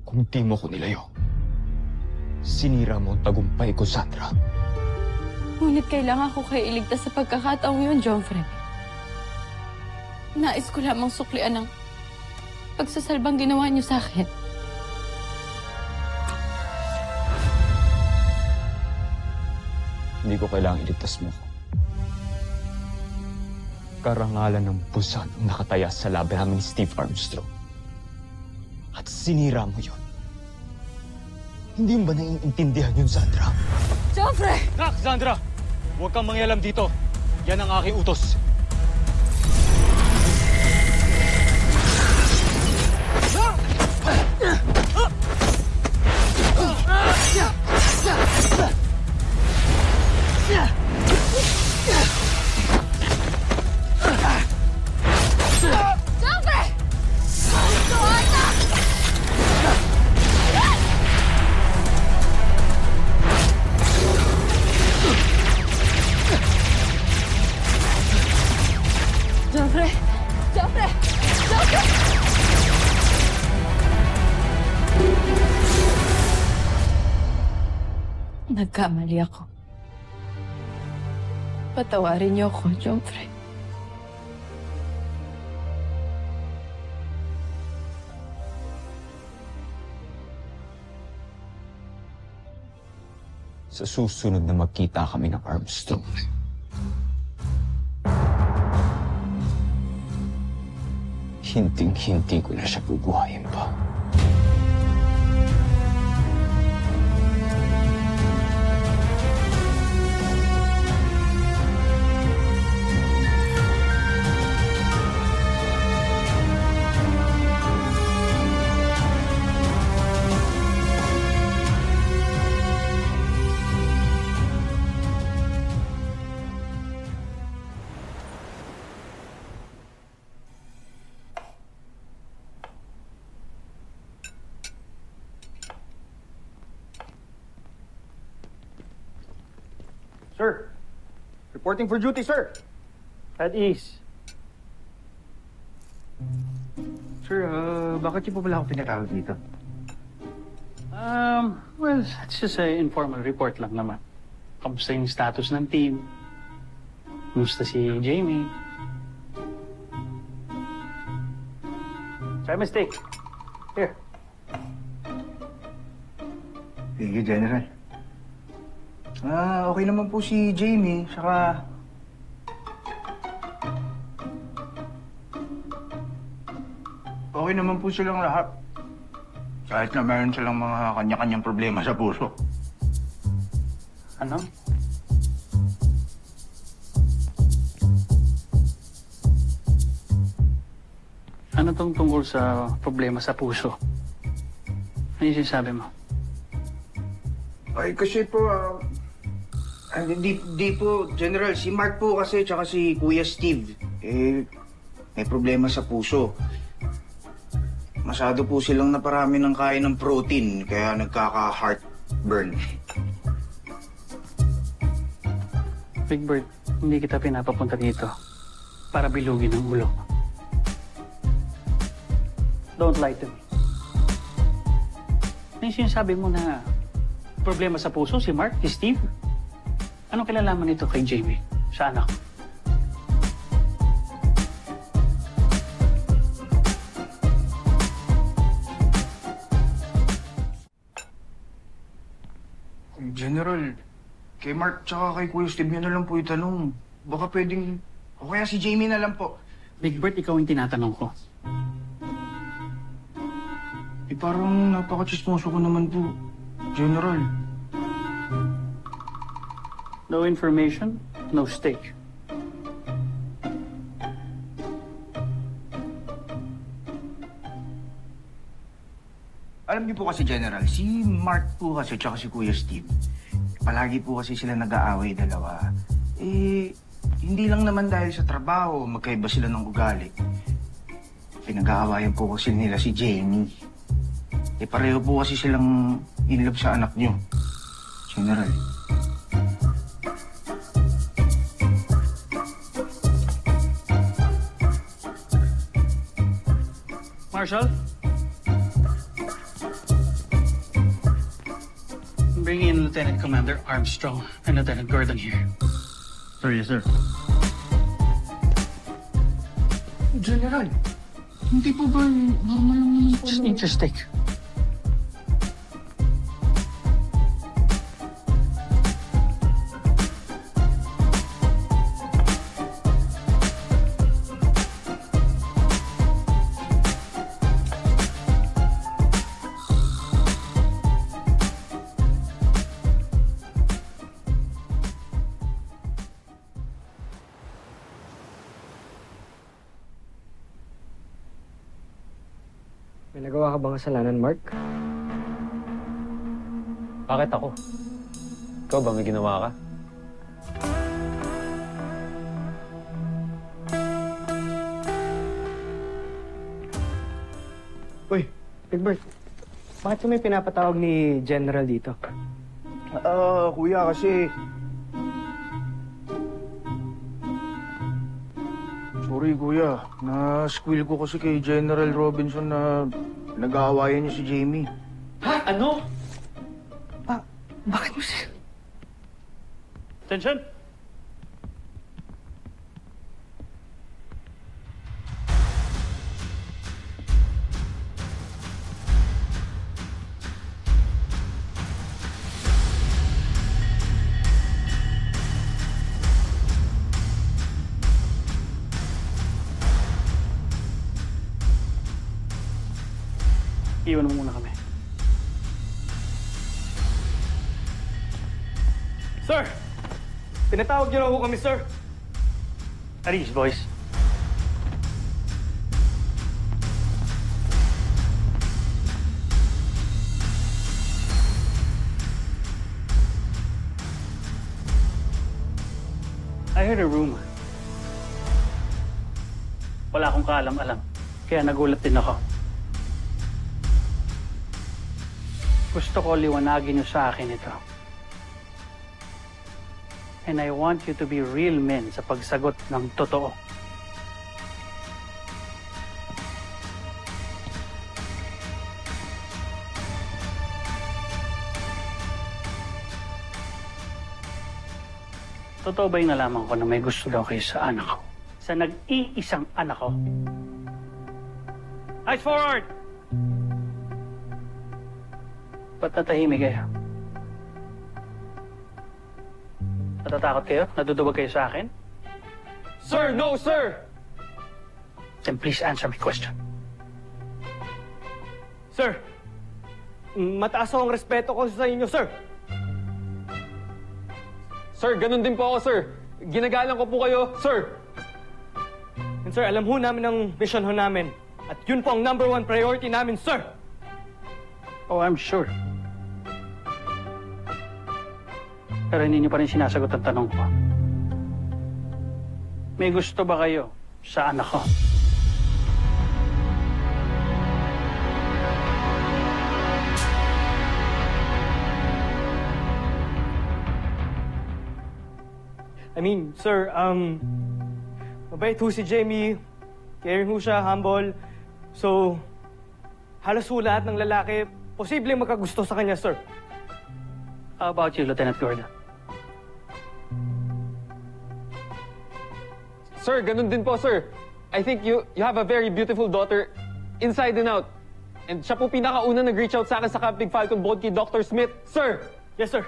Kung di mo ko nilayo, sinira mo ang tagumpay ko, Sandra. Ngunit kailangan ko kayo iligtas sa pagkakataong yun, Joffrey. Nais ko lamang suklian ang pagsasalbang ginawa niyo sa akin. Hindi ko kailangang iligtas mo ko. Karangalan ng busan ang nakataya sa labi namin ni Steve Armstrong. At sinira mo yun. Hindi mo ba naiintindihan yun, Sandra? Joffrey! Nak, Sandra! Huwag kang mangyalam dito. Yan ang aking utos. Joffrey! Joffrey! Joffrey! Nagkamali ako. Patawarin niyo ako, Joffrey. Sa susunod na magkita kami ng Armstrong, hinding-hindi ko na siya bubuhayin pa. Sir, reporting for duty, sir. At ease. Sir, bakit niyo po pala ako pinatawag dito? Well, it's just an informal report lang naman. Kamusta yung status ng team? Kamusta si Jamie? Sorry, mistake. Here. Sige, General. Okay naman po si Jamie, saka... Okay naman po silang lahat. Kahit na meron silang mga kanya-kanyang problema sa puso. Ano? Ano tong tungkol sa problema sa puso? Ano yung sinasabi mo? Ay, kasi po, di po, General, si Mark po kasi, tsaka si Kuya Steve, may problema sa puso. Masyado po silang naparami ng kain ng protein, kaya nagkaka-heartburn. Big Bird, hindi kita pinapapunta dito para bilugin ang ulo. Don't lie to me. Ano yung sinasabi mo na problema sa puso si Mark, si Steve? Anong kilalaman nito kay Jamie, sa anak? General, kay Mark tsaka kay Kuya Steve nyo na lang po itanong. Baka pwedeng... O kaya si Jamie na lang po. Big Bird, ikaw yung tinatanong ko. Parang napaka-chismoso ko naman po, General. No information, no stake. Alam niyo po kasi, General, si Mark po kasi tsaka si Kuya Steve, palagi po kasi sila nag-aaway dalawa. Hindi lang naman dahil sa trabaho, magkaiba sila ng ugali. Pinag-aawayan po kasi nila si Jamie. Pareho po kasi silang in love sa anak niyo, General. Marshall? bringing in Lieutenant Commander Armstrong and Lieutenant Gordon here. Sir, yes, sir. General, hindi po ba normal lang naman po? Just eat your steak. May nagawa ka bang kasalanan, Mark? Bakit ako? Ikaw ba may ginawa ka? Uy, Egbert. Bakit may pinapatawag ni General dito? Kuya, kasi... Sorry, kuya. Na-squill ko kasi kay General Robinson na nag-aawayan niyo si Jamie. Ha? Ano? Bakit mo siya? Attention! Iwan mo muna kami. Sir! Pinatawag niyo na ako kami, sir. At ease, boys. I heard a rumor. Wala akong kaalam-alam. Kaya nagulat din ako. Gusto ko liwanagin niyo sa akin ito. And I want you to be real men sa pagsagot ng totoo. Totoo ba yung nalaman ko na may gusto daw kayo sa anak ko? Sa nag-iisang anak ko? Eyes forward! Ba't natahimik kayo? Natatakot kayo? Naduduwag kayo sa akin? Sir, no, sir! Then please answer my question. Sir, mataas ang respeto ko sa inyo, sir. Sir, ganun din po ako, sir. Ginagalang ko po kayo, sir. And sir, alam ho namin ang mission ho namin. At yun po ang #1 priority namin, sir. Oh, I'm sure. Pero hindi niyo pa rin sinasagot ang tanong ko. May gusto ba kayo sa anak ko? I mean, sir, mabait ho si Jamie. Caring ho siya, humble. So, halos ho lahat ng lalaki, posibleng magkagusto sa kanya, sir. How about you, Lieutenant Gordon? Sir, ganun din po, sir. I think you have a very beautiful daughter inside and out. And siya po pinakauna nag-reach out sa akin sa Camp Big Falcon bukod kay Dr. Smith. Sir! Yes, sir.